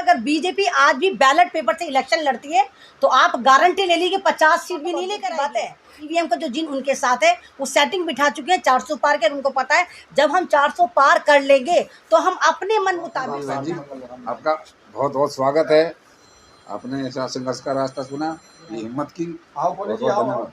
अगर बीजेपी आज भी बैलेट पेपर से इलेक्शन लड़ती है तो आप गारंटी ले लीजिए 50 सीट भी नहीं लेकर बात है। ईवीएम का जो जिन उनके साथ है वो सेटिंग बिठा चुके हैं 400 पार के, उनको पता है जब हम 400 पार कर लेंगे तो हम अपने मन मुताबिक। आपका बहुत बहुत स्वागत है। आपने ऐसा संघर्ष का रास्ता चुना, ये हिम्मत की, बहुत बहुत धन्यवाद।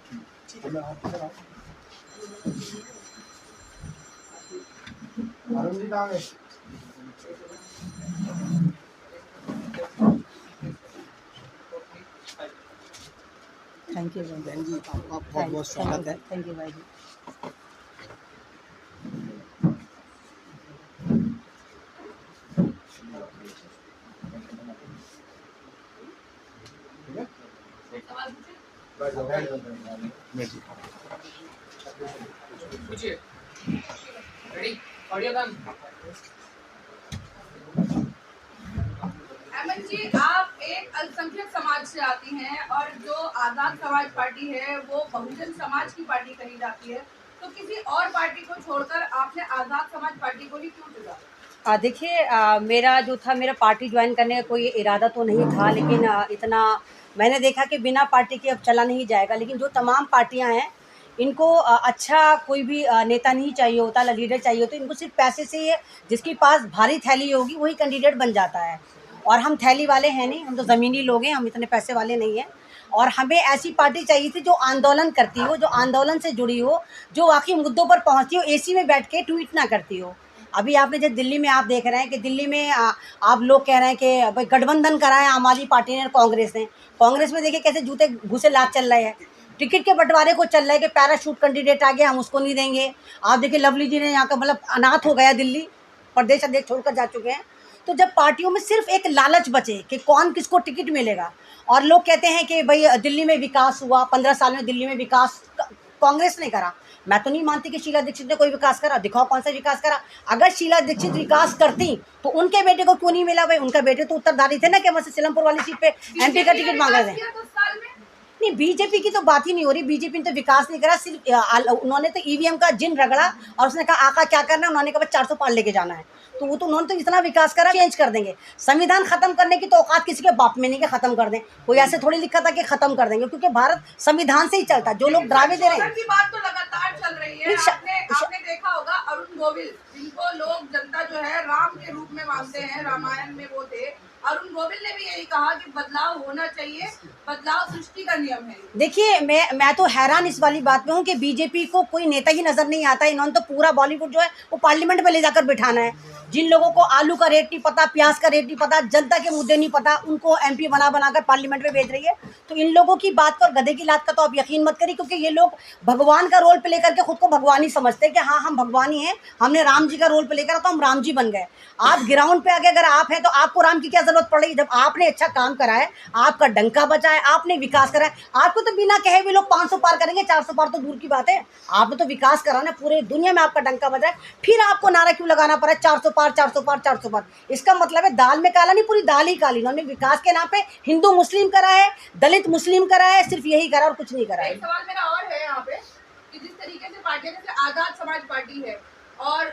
थैंक यू बहन जी, आपका बहुत बहुत स्वागत है। थैंक यू भाई जी। पूछिए। Ready? Audio done. Ahmed ji, आप एक अल्पसंख्यक समाज से आती हैं और जो आज़ाद समाज पार्टी है वो बहुजन समाज की पार्टी कही जाती है, तो किसी और पार्टी को छोड़कर आपने आज़ाद समाज पार्टी को ही क्यों चुना? देखिए, मेरा पार्टी ज्वाइन करने का कोई इरादा तो नहीं था, लेकिन इतना मैंने देखा कि बिना पार्टी के अब चला नहीं जाएगा। लेकिन जो तमाम पार्टियां हैं इनको अच्छा कोई भी नेता नहीं चाहिए होता, लीडर चाहिए होता, इनको सिर्फ पैसे से ही, जिसके पास भारी थैली होगी वही कैंडिडेट बन जाता है। और हम थैली वाले हैं नहीं, हम तो ज़मीनी लोग हैं, हम इतने पैसे वाले नहीं हैं। और हमें ऐसी पार्टी चाहिए थी जो आंदोलन करती हो, जो आंदोलन से जुड़ी हो, जो वाकई मुद्दों पर पहुंचती हो, एसी में बैठ के ट्वीट ना करती हो। अभी आपने जब दिल्ली में आप देख रहे हैं कि दिल्ली में आप लोग कह रहे हैं कि भाई गठबंधन करा है आम आदमी पार्टी ने और कांग्रेस ने। कांग्रेस में देखिए कैसे जूते घुसे लात चल रहे हैं, टिकट के बंटवारे को चल रहा है कि पैराशूट कैंडिडेट आ गया, हम उसको नहीं देंगे। आप देखिए लवली जी ने यहाँ का मतलब अनाथ हो गया, दिल्ली प्रदेश अध्यक्ष छोड़कर जा चुके हैं। तो जब पार्टियों में सिर्फ एक लालच बचे कि कौन किसको टिकट मिलेगा, और लोग कहते हैं कि भाई दिल्ली में विकास हुआ, 15 साल में दिल्ली में विकास कांग्रेस ने करा। मैं तो नहीं मानती कि शीला दीक्षित ने कोई विकास करा, दिखाओ कौन सा विकास करा। अगर शीला दीक्षित विकास करती तो उनके बेटे को क्यों नहीं मिला? भाई उनका बेटे तो उत्तरदायी थे ना कि वैसे सिलमपुर वाली सीट पे एमपी का टिकट मांगा थे। नहीं, बीजेपी की तो बात ही नहीं हो रही। बीजेपी ने तो विकास नहीं करा, सिर्फ उन्होंने तो ईवीएम का जिन रगड़ा और उसने कहा आका क्या करना है, उन्होंने कहा 400 पार लेके जाना है। तो वो तो उन्होंने तो इतना विकास करा, चेंज कर देंगे। संविधान खत्म करने की तो औकात किसी के बाप में नहीं कि खत्म कर दें। कोई ऐसे थोड़ी लिखा था कि खत्म कर देंगे, क्योंकि भारत संविधान से ही चलता है। जो लोग ड्रामे दे रहे हैं की बात तो लगातार चल रही है। आपने देखा होगा अरुण गोविल, जिनको लोग जनता जो है राम के रूप में मानते हैं, रामायण में वो थे, अरुण गोविल ने भी यही कहा कि बदलाव होना चाहिए, बदलाव सृष्टि का नियम है। देखिए, मैं तो हैरान इस वाली बात में हूँ कि बीजेपी को कोई नेता ही नजर नहीं आता। इन्होंने तो पूरा बॉलीवुड जो है वो पार्लियामेंट में ले जाकर बिठाना है। जिन लोगों को आलू का रेट नहीं पता, प्याज का रेट नहीं पता, जनता के मुद्दे नहीं पता, उनको एमपी बना बनाकर पार्लियामेंट में भेज रही है। तो इन लोगों की बात पर, गधे की लात का तो आप यकीन मत करिए, क्योंकि ये लोग भगवान का रोल प्ले करके खुद को भगवान ही समझते हैं कि हाँ हम भगवान ही हैं। हमने राम जी का रोल प्ले करा तो हम राम जी बन गए। आप ग्राउंड पे आगे अगर आप हैं तो आपको राम की क्या जरूरत पड़ रही है? जब आपने अच्छा काम करा है, आपका डंका बचा है, आपने विकास करा है, आपको तो बिना कहे भी लोग 500 पार करेंगे, 400 पार तो दूर की बात है। आपने तो विकास करा ना, पूरे दुनिया में आपका डंका बजा है, फिर आपको नारा क्यों लगाना पड़ा 400 पार 400 पार 400 पार? इसका मतलब है दाल में काला नहीं, पूरी दाल ही काली। इन्होंने विकास के नाम पे हिंदू मुस्लिम करा है, दलित मुस्लिम करा है, सिर्फ यही करा और कुछ नहीं करा है। एक सवाल मेरा और है यहाँ पे कि जिस तरीके से पार्टियां, जैसे आजाद समाज पार्टी है और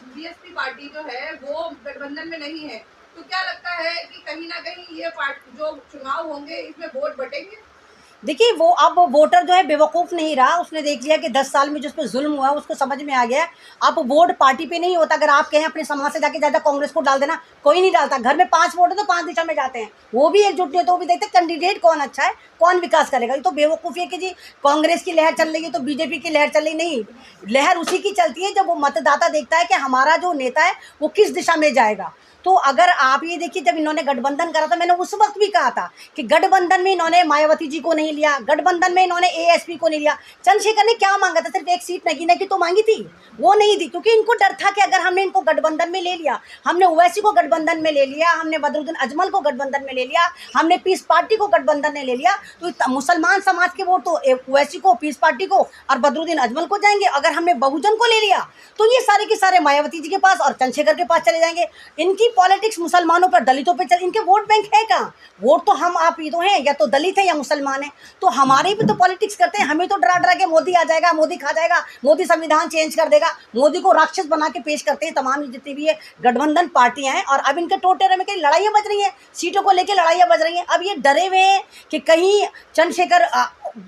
बीएसपी पार्टी जो है वो गठबंधन में नहीं है, तो क्या लगता है कि कहीं ना कहीं ये पार्टी जो चुनाव होंगे इसमें वोट बटेंगे? देखिए, वो अब वोटर जो है बेवकूफ़ नहीं रहा। उसने देख लिया कि 10 साल में जो उस पर जुल्म हुआ उसको समझ में आ गया। अब वोट पार्टी पे नहीं होता। अगर आप कहें अपने समाज से जाके ज़्यादा कांग्रेस को डाल देना, कोई नहीं डालता। घर में 5 वोट है तो 5 दिशा में जाते हैं। वो भी एकजुट नहीं होते, वो भी देखते कैंडिडेट कौन अच्छा है, कौन विकास करेगा। ये तो बेवकूफ़ी है कि जी कांग्रेस की लहर चल रही है तो बीजेपी की लहर चल रही नहीं। लहर उसी की चलती है जब वो मतदाता देखता है कि हमारा जो नेता है वो किस दिशा में जाएगा। तो अगर आप ये देखिए, जब इन्होंने गठबंधन करा था, मैंने उस वक्त भी कहा था कि गठबंधन में इन्होंने मायावती जी को नहीं लिया, गठबंधन में इन्होंने एएसपी को नहीं लिया। चंद्रशेखर ने क्या मांगा था? सिर्फ एक सीट नगीना की तो मांगी थी, वो नहीं दी, क्योंकि इनको डर था कि अगर हमने इनको गठबंधन में ले लिया, हमने ओवैसी को गठबंधन में ले लिया, हमने बदरुद्दीन अजमल को गठबंधन में ले लिया, हमने पीस पार्टी को गठबंधन में ले लिया, तो मुसलमान समाज के वोट तो ओवैसी को, पीस पार्टी को और बदरुद्दीन अजमल को जाएंगे। अगर हमने बहुजन को ले लिया तो ये सारे के सारे मायावती जी के पास और चंद्रशेखर के पास चले जाएंगे। इनकी पॉलिटिक्स मुसलमानों पर, दलितों पे चल, इनके वोट बैंक है कहाँ? वोट तो हम आप ही तो हैं, या तो दलित है या मुसलमान है, तो हमारे भी तो पॉलिटिक्स करते हैं। हमें तो डरा डरा के मोदी आ जाएगा, मोदी खा जाएगा, मोदी संविधान चेंज कर देगा, मोदी को राक्षस बना के पेश करते हैं तमाम जितनी भी ये गठबंधन पार्टियां हैं। और अब इनके टोटेरे में कई लड़ाइयाँ बज रही हैं, सीटों को लेकर लड़ाइयाँ बज रही हैं। अब ये डरे हुए हैं कि कहीं चंद्रशेखर,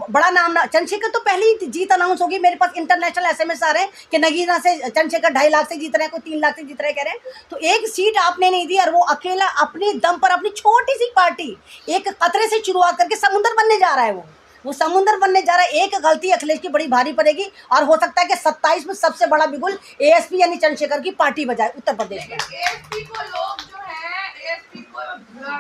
बड़ा नाम ना, चंद्रशेखर तो पहले ही जीत अनाउंस होगी। मेरे पास इंटरनेशनल SMS आ रहे हैं कि नगीना से चंद्रशेखर 2.5 लाख से जीत रहे हैं, कोई 3 लाख से जीत रहे हैं, कह रहे हैं। तो एक सीट आपने नहीं दी, और वो अकेला अपने दम पर, अपनी छोटी सी पार्टी, एक कतरे से शुरुआत करके समुद्र बनने जा रहा है। वो समुद्र बनने जा रहा है। एक गलती अखिलेश की बड़ी भारी पड़ेगी, और हो सकता है कि 27 में सबसे बड़ा बिगुल ASP यानी चंद्रशेखर की पार्टी बजाए उत्तर प्रदेश में। ASP को लोग जो है, ASP को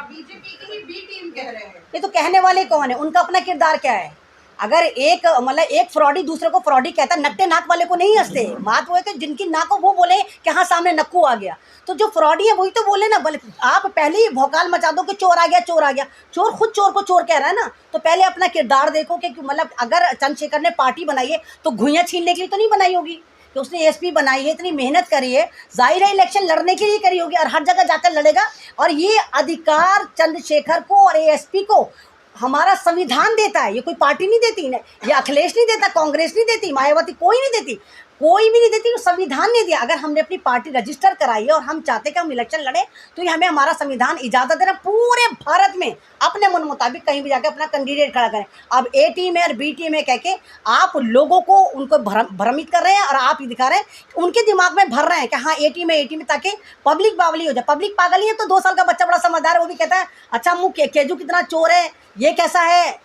बीजेपी की ही बी टीम कह रहे हैं। ये तो कहने वाले कौन है? उनका अपना किरदार क्या है? अगर एक मतलब एक फ्रॉडी दूसरे को फ्रॉडी कहता है, नट्टे नाक वाले को नहीं हंसते। बात वो है कि जिनकी नाक हो वो बोले कि हाँ सामने नक्कू आ गया, तो जो फ्रॉडी है वही तो बोले ना। बल्कि आप पहले ही भौकाल मचा दो कि चोर आ गया, चोर आ गया। चोर खुद चोर को चोर कह रहा है ना, तो पहले अपना किरदार देखो कि मतलब अगर चंद्रशेखर ने पार्टी बनाई है तो घुइयाँ छीनने के लिए तो नहीं बनाई होगी कि उसने ASP बनाई है, इतनी मेहनत करी है, जाहिर है इलेक्शन लड़ने के लिए करी होगी, और हर जगह जाकर लड़ेगा। और ये अधिकार चंद्रशेखर को और ASP को हमारा संविधान देता है, ये कोई पार्टी नहीं देती, ये अखिलेश नहीं देता, कांग्रेस नहीं देती, मायावती कोई नहीं देती, कोई भी नहीं देती, वो संविधान ने दिया। अगर हमने अपनी पार्टी रजिस्टर कराई है और हम चाहते कि हम इलेक्शन लड़े, तो ये हमें हमारा संविधान इजाज़त दे रहा है पूरे भारत में अपने मन मुताबिक कहीं भी जाकर अपना कैंडिडेट खड़ा करें। अब A टीम है और B टीम है कह के आप लोगों को उनको भ्रमित कर रहे हैं, और आप ही दिखा रहे हैं, उनके दिमाग में भर रहे हैं कि हाँ A टीम है, ताकि पब्लिक बावली हो जाए। पब्लिक पागल ही है, तो 2 साल का बच्चा बड़ा समझदार है, वो भी कहता है अच्छा मुँह केजू कितना चोर है, ये कैसा है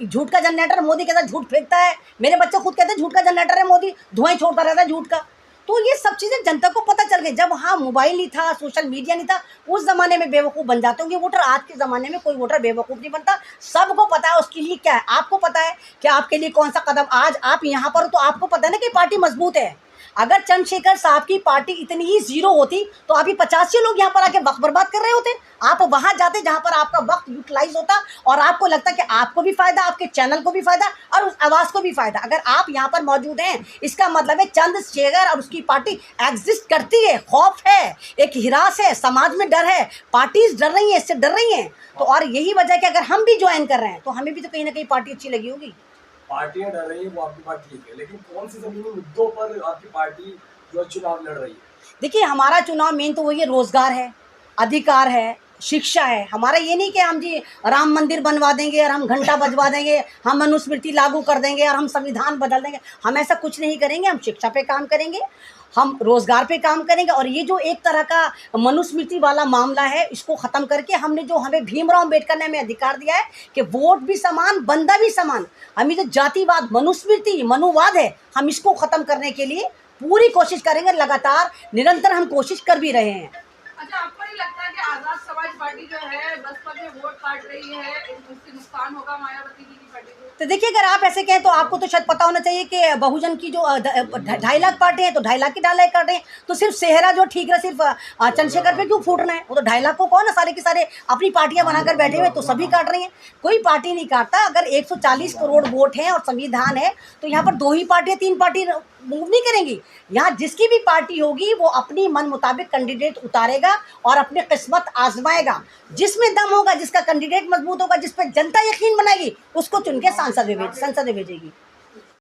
झूठ का जनरेटर, मोदी कैसा झूठ फेंकता है। मेरे बच्चे खुद कहते हैं झूठ का जनरेटर है मोदी, धुआं छोड़ता रहता है झूठ का। तो ये सब चीज़ें जनता को पता चल गई। जब हाँ मोबाइल नहीं था, सोशल मीडिया नहीं था, उस ज़माने में बेवकूफ़ बन जाते होंगे वोटर। आज के ज़माने में कोई वोटर बेवकूफ़ नहीं बनता, सबको पता है उसके लिए क्या है। आपको पता है कि आपके लिए कौन सा कदम, आज आप यहाँ पर हो तो आपको पता है ना कि पार्टी मजबूत है। अगर चंद्रशेखर साहब की पार्टी इतनी ही जीरो होती तो अभी 85 लोग यहाँ पर आके वक्त बर्बाद कर रहे होते। आप वहाँ जाते जहाँ पर आपका वक्त यूटिलाइज होता और आपको लगता कि आपको भी फ़ायदा, आपके चैनल को भी फ़ायदा और उस आवाज़ को भी फ़ायदा। अगर आप यहाँ पर मौजूद हैं, इसका मतलब है चंद्रशेखर और उसकी पार्टी एग्जिस्ट करती है, खौफ है, एक हिरास है, समाज में डर है, पार्टीज डर रही हैं, इससे डर रही हैं। तो और यही वजह है कि अगर हम भी ज्वाइन कर रहे हैं तो हमें भी तो कहीं ना कहीं पार्टी अच्छी लगी होगी। पार्टियां डर रही है वो आपकी बात ठीक है, लेकिन कौन से जमीनी मुद्दों पर आपकी पार्टी जो चुनाव लड़ रही है? देखिए हमारा चुनाव मेन तो वही है, रोजगार है, अधिकार है, शिक्षा है। हमारा ये नहीं कि हम जी राम मंदिर बनवा देंगे और हम घंटा बजवा देंगे, हम मनुस्मृति लागू कर देंगे और हम संविधान बदल देंगे। हम ऐसा कुछ नहीं करेंगे। हम शिक्षा पे काम करेंगे, हम रोजगार पे काम करेंगे। और ये जो एक तरह का मनुस्मृति वाला मामला है, इसको ख़त्म करके हमने जो हमें भीमराव अम्बेडकर ने हमें अधिकार दिया है कि वोट भी समान, बंदा भी समान, हमें जो जातिवाद, मनुस्मृति, मनुवाद है, हम इसको ख़त्म करने के लिए पूरी कोशिश करेंगे। लगातार निरंतर हम कोशिश कर भी रहे हैं। अच्छा, आपको नहीं लगता कि आजाद समाज पार्टी जो है बसपा के वोट काट रही है, इससे नुकसान होगा मायावती जी की पार्टी को? तो देखिए अगर आप ऐसे कहें तो आपको तो शायद पता होना चाहिए कि बहुजन की जो 2.5 लाख पार्टी है तो 2.5 लाख की 2.5 लाख काट रहे हैं। तो सिर्फ सेहरा जो ठीक है सिर्फ चंद्रशेखर पे क्यों फूटना है? वो तो 2.5 लाख को कौन है, सारे के सारे अपनी पार्टियां बनाकर बैठे हुए, तो सभी काट रही हैं। कोई पार्टी नहीं काटता। अगर 140 करोड़ वोट हैं और संविधान है तो यहाँ पर 2 ही पार्टियां, 3 पार्टी मूव नहीं करेंगी। यहाँ जिसकी भी पार्टी होगी वो अपनी मन मुताबिक कैंडिडेट उतारेगा और अपनी किस्मत आजमाएगा। जिसमें दम होगा, जिसका कैंडिडेट मजबूत होगा, जिस पर जनता यकीन बनाएगी, उसको चुन के संसद में भेजेगी।